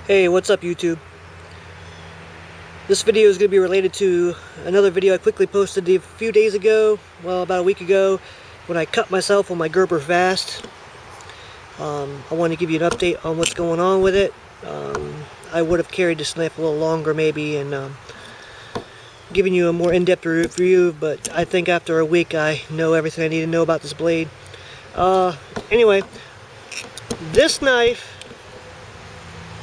Hey, what's up YouTube? This video is going to be related to another video I quickly posted a few days ago, well about a week ago, when I cut myself on my Gerber fast. I want to give you an update on what's going on with it. I would have carried this knife a little longer maybe and given you a more in-depth review, but I think after a week I know everything I need to know about this blade. Anyway, this knife,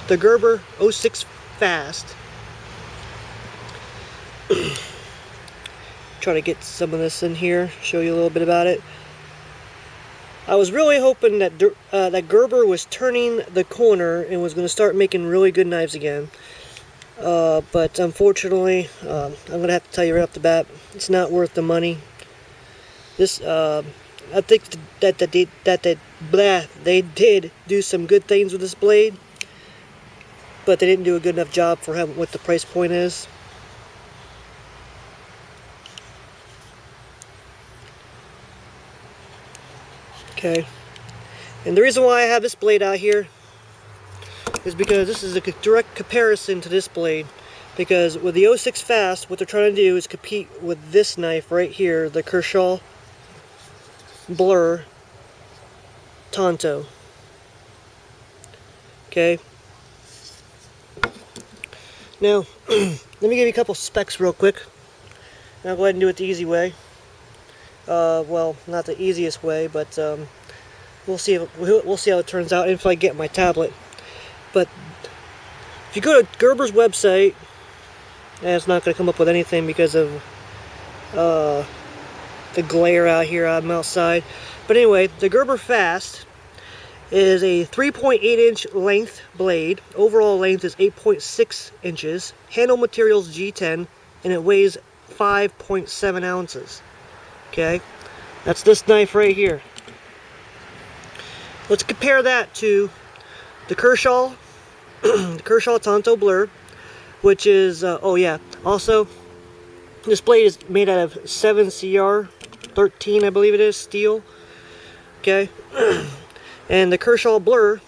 the Gerber 06 Fast. Try to get some of this in here, show you a little bit about it. I was really hoping that that Gerber was turning the corner and was going to start making really good knives again. But unfortunately, I'm going to have to tell you right off the bat, it's not worth the money. This, I think that they did do some good things with this blade, but they didn't do a good enough job for what the price point is. Okay, and the reason why I have this blade out here is because this is a direct comparison to this blade. Because with the 06 Fast, what they're trying to do is compete with this knife right here, the Kershaw Blur Tanto. Okay. Now, let me give you a couple specs real quick. And I'll go ahead and do it the easy way. Well, not the easiest way, but we'll see how it turns out if I get my tablet. But if you go to Gerber's website, and it's not going to come up with anything because of the glare out here. I'm outside. But anyway, the Gerber Fast is a 3.8-inch length blade. Overall length is 8.6 inches. Handle materials G10, and it weighs 5.7 ounces. Okay, that's this knife right here. Let's compare that to the Kershaw, the Kershaw Tanto Blur, which is, oh yeah, also, this blade is made out of 7CR13, I believe it is, steel. Okay, and the Kershaw Blur,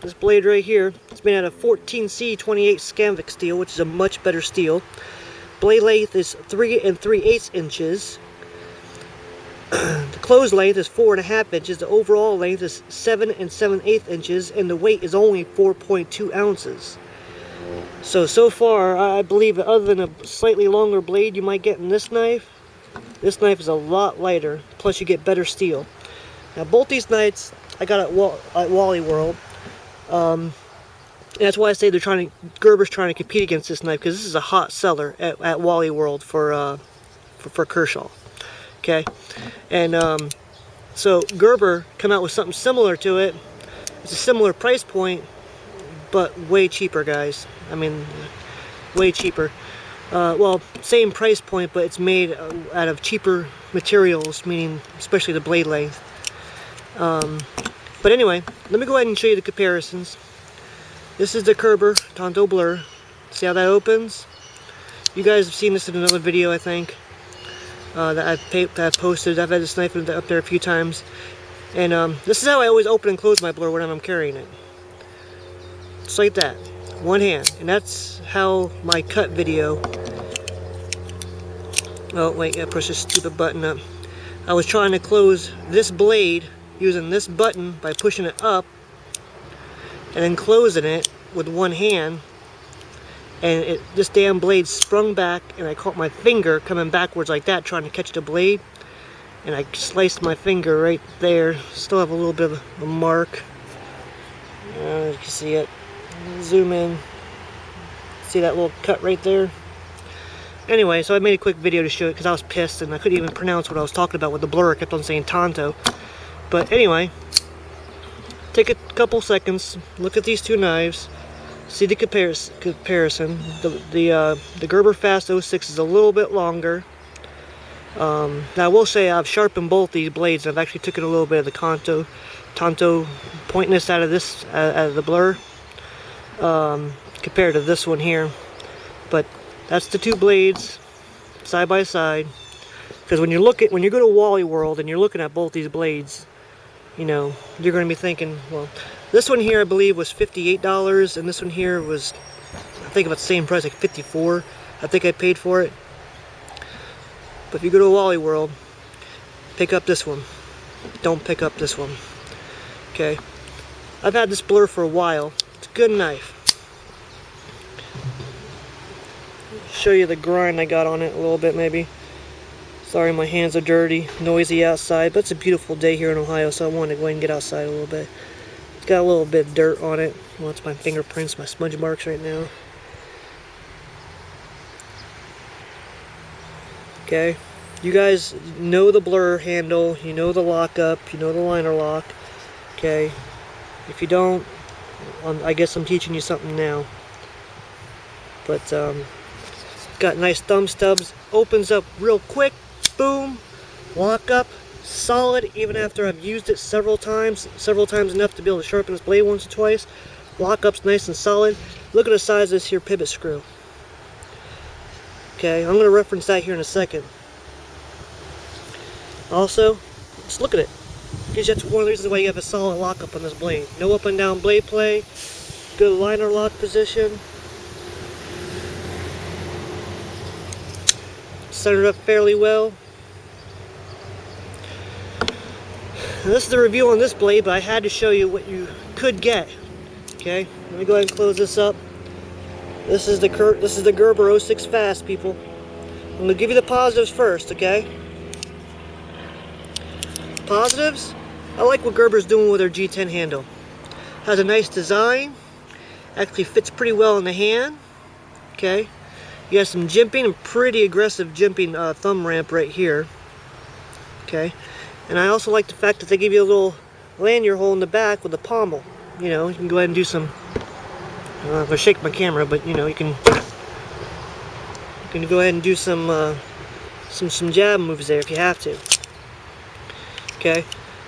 this blade right here, it's made out of 14C28 Scanvic steel, which is a much better steel. Blade length is 3 3/8 inches. The closed length is 4.5 inches. The overall length is 7 7/8 inches, and the weight is only 4.2 ounces. So far, I believe that other than a slightly longer blade you might get in this knife is a lot lighter. Plus, you get better steel. Now, both these knives I got at Wally World. And that's why I say Gerber's trying to compete against this knife, because this is a hot seller at Wally World for Kershaw. Okay, and so Gerber come out with something similar to it. It's a similar price point, but way cheaper, guys. I mean, way cheaper. Well, same price point, but it's made out of cheaper materials, meaning especially the blade length. But anyway, let me go ahead and show you the comparisons. This is the Gerber Tanto Blur. See how that opens? You guys have seen this in another video, I think. That I've posted. I've had this knife up there a few times, and this is how I always open and close my blur when I'm carrying it. Just like that, one hand, and that's how my cut video. Oh wait, I pushed this stupid button up. I was trying to close this blade using this button by pushing it up, and then closing it with one hand. And this damn blade sprung back, and I caught my finger coming backwards like that, trying to catch the blade, and I sliced my finger right there. Still have a little bit of a mark. You can see it. Zoom in. See that little cut right there? Anyway, so I made a quick video to show it because I was pissed and I couldn't even pronounce what I was talking about with the blur. I kept on saying Tanto. But anyway, take a couple seconds, look at these two knives. See the comparison. The Gerber Fast 06 is a little bit longer. Now I will say I've sharpened both these blades. I've actually taken a little bit of the Tanto pointness out of this, out of the blur, compared to this one here. But that's the two blades side by side. Because when you go to Wally World and you're looking at both these blades, you know, you're going to be thinking, well, this one here I believe was $58, and this one here was, I think, about the same price, like $54. I think I paid for it. But if you go to Wally World, pick up this one. Don't pick up this one. Okay? I've had this Blur for a while. It's a good knife. Show you the grind I got on it a little bit, maybe. Sorry, my hands are dirty, noisy outside, but it's a beautiful day here in Ohio, so I wanted to go ahead and get outside a little bit. It's got a little bit of dirt on it. Well, it's my fingerprints, my smudge marks right now. Okay, you guys know the Blur handle, you know the lockup, you know the liner lock. Okay, if you don't, I guess I'm teaching you something now. But got nice thumb stubs, opens up real quick, boom, lock up, solid even after I've used it several times enough to be able to sharpen this blade once or twice. Lock up's nice and solid. Look at the size of this here pivot screw. Okay, I'm going to reference that here in a second. Also, just look at it. Because that's one of the reasons why you have a solid lockup on this blade. No up and down blade play, good liner lock position. Centered up fairly well. Now, this is the review on this blade, but I had to show you what you could get. Okay, let me go ahead and close this up. This is the Gerber 06 Fast, people. I'm going to give you the positives first, okay? Positives, I like what Gerber's doing with their G10 handle. Has a nice design. Actually fits pretty well in the hand. Okay. You got some jimping, and pretty aggressive jimping thumb ramp right here. Okay. And I also like the fact that they give you a little lanyard hole in the back with a pommel. You know, you can go ahead and do some, I'm going to shake my camera, but you know, you can go ahead and do some jab moves there if you have to. Okay.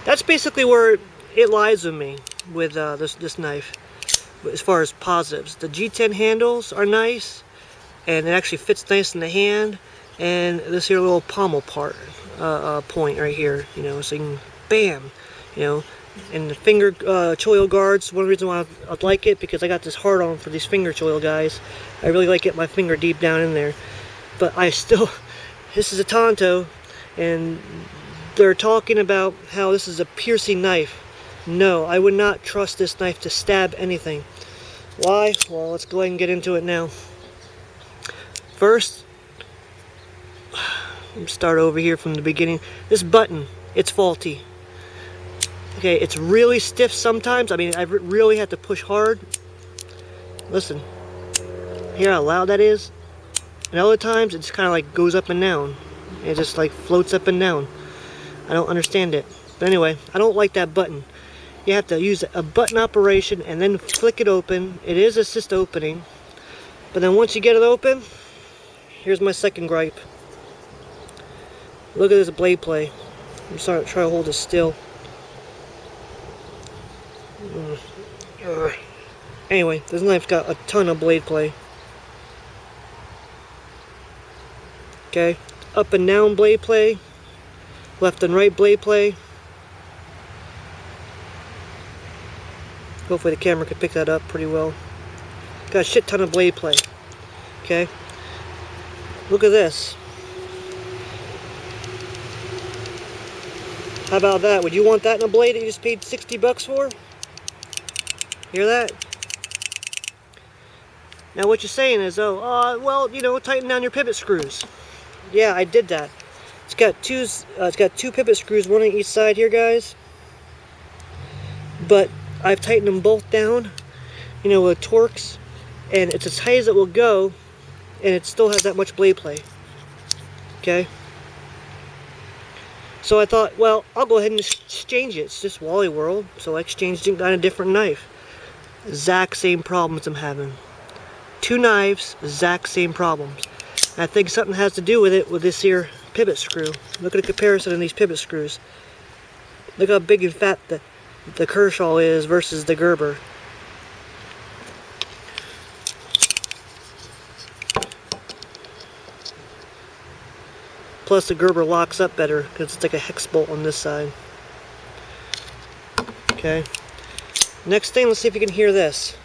That's basically where it lies with me with this knife. As far as positives, the G10 handles are nice, and it actually fits nice in the hand. And this here little pommel point right here, you know, so you can bam, you know. And the finger choil guards, one of the reasons why I'd like it, because I got this hard on for these finger choil guys. I really like getting my finger deep down in there. But I still, this is a Tanto, and they're talking about how this is a piercing knife. No, I would not trust this knife to stab anything. Why? Well, let's go ahead and get into it now. First, let me start over here from the beginning. This button, it's faulty. Okay, it's really stiff sometimes. I mean, I really have to push hard. Listen, hear how loud that is? And other times, it just kind of like goes up and down. It just like floats up and down. I don't understand it. But anyway, I don't like that button. You have to use a button operation and then flick it open. It is assist opening. But then once you get it open, here's my second gripe. Look at this blade play. I'm sorry, try to hold it still. Anyway, this knife's got a ton of blade play. Okay, up and down blade play, left and right blade play. Hopefully the camera could pick that up pretty well. Got a shit ton of blade play. Okay, look at this. How about that? Would you want that in a blade that you just paid 60 bucks for? Hear that? Now what you're saying is, oh, well, you know, tighten down your pivot screws. Yeah, I did that. It's got two pivot screws, one on each side here, guys. But I've tightened them both down, you know, with Torx, and it's as tight as it will go, and it still has that much blade play. Okay. So I thought, well, I'll go ahead and exchange it. It's just Wally World, so I exchanged it and got a different knife. Exact same problems I'm having. Two knives, exact same problems. And I think something has to do with it with this here pivot screw. Look at the comparison of these pivot screws. Look how big and fat the Kershaw is versus the Gerber. Plus the Gerber locks up better because it's like a hex bolt on this side. Okay. Next thing, let's see if you can hear this.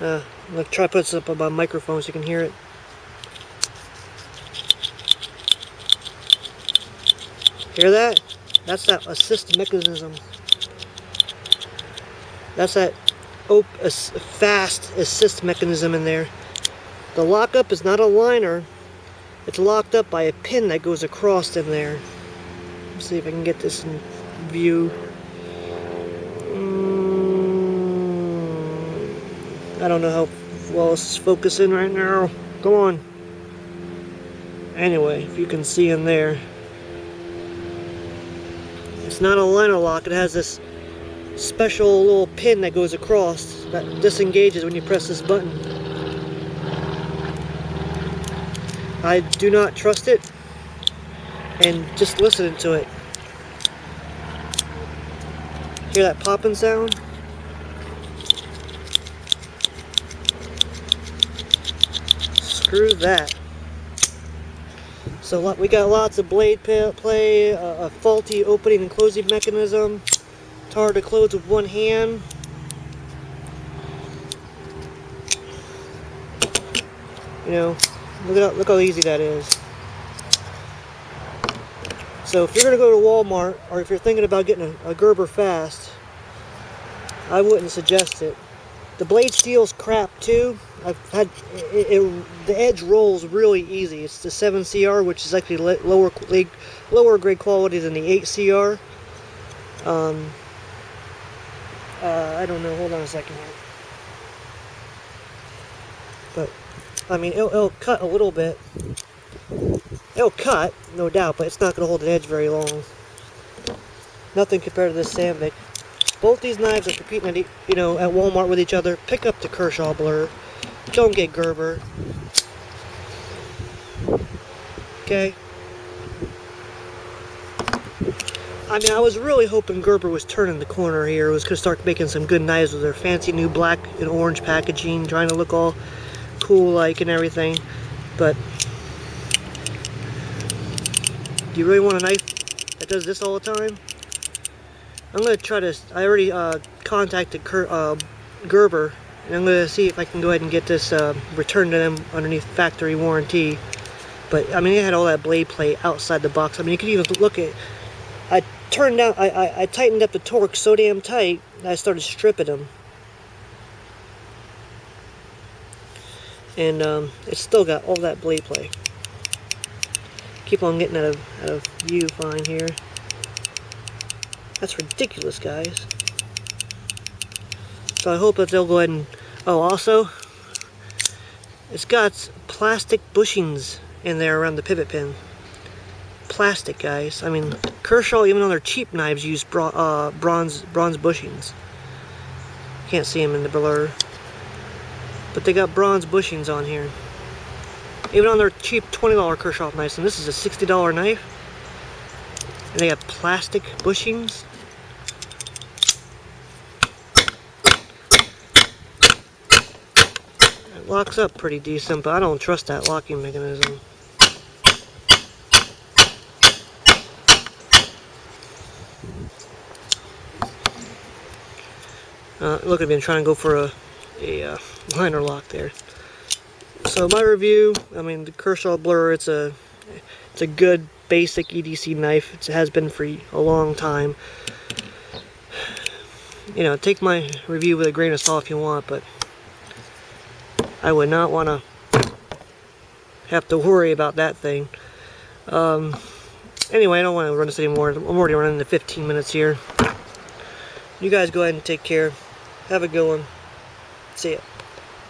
I'm going to try to put this up on my microphone so you can hear it. Hear that? That's that assist mechanism. That's that fast assist mechanism in there. The lockup is not a liner. It's locked up by a pin that goes across in there. Let's see if I can get this in view. I don't know how well it's focusing right now. Come on. Anyway, if you can see in there. It's not a liner lock. It has this special little pin that goes across that disengages when you press this button. I do not trust it, and just listening to it. Hear that popping sound? Screw that. So we got lots of blade play, a faulty opening and closing mechanism. It's hard to close with one hand. You know, look how easy that is. So if you're going to go to Walmart, or if you're thinking about getting a Gerber fast, I wouldn't suggest it. The blade steel's crap too. I've had the edge rolls really easy. It's the 7CR, which is actually lower grade quality than the 8CR. I don't know. Hold on a second here. But I mean, it'll cut a little bit. It'll cut, no doubt, but it's not going to hold an edge very long. Nothing compared to this Sandvik. Both these knives are competing at, at Walmart with each other. Pick up the Kershaw Blur. Don't get Gerber. Okay? I mean, I was really hoping Gerber was turning the corner here. It was going to start making some good knives with their fancy new black and orange packaging, trying to look all cool-like and everything. But do you really want a knife that does this all the time? I'm going to try to, I already contacted Gerber, and I'm going to see if I can go ahead and get this returned to them underneath factory warranty. But, I mean, it had all that blade play outside the box. I mean, you could even look at, I tightened up the torque so damn tight that I started stripping them. And it's still got all that blade play. Keep on getting out of view fine here. That's ridiculous, guys. So I hope that they'll go ahead and... Oh, also, it's got plastic bushings in there around the pivot pin. Plastic, guys. I mean, Kershaw, even on their cheap knives, use bronze bushings. Can't see them in the blur. But they got bronze bushings on here. Even on their cheap $20 Kershaw knives. And this is a $60 knife. And they got plastic bushings. It locks up pretty decent, but I don't trust that locking mechanism. Look at me, I'm trying to go for a liner lock there. So my review, I mean, the Kershaw Blur, it's a good basic EDC knife. It has been for a long time. Take my review with a grain of salt if you want, but I would not want to have to worry about that thing. Anyway, I don't want to run this anymore. I'm already running the 15 minutes here. You guys go ahead and take care. Have a good one. See ya.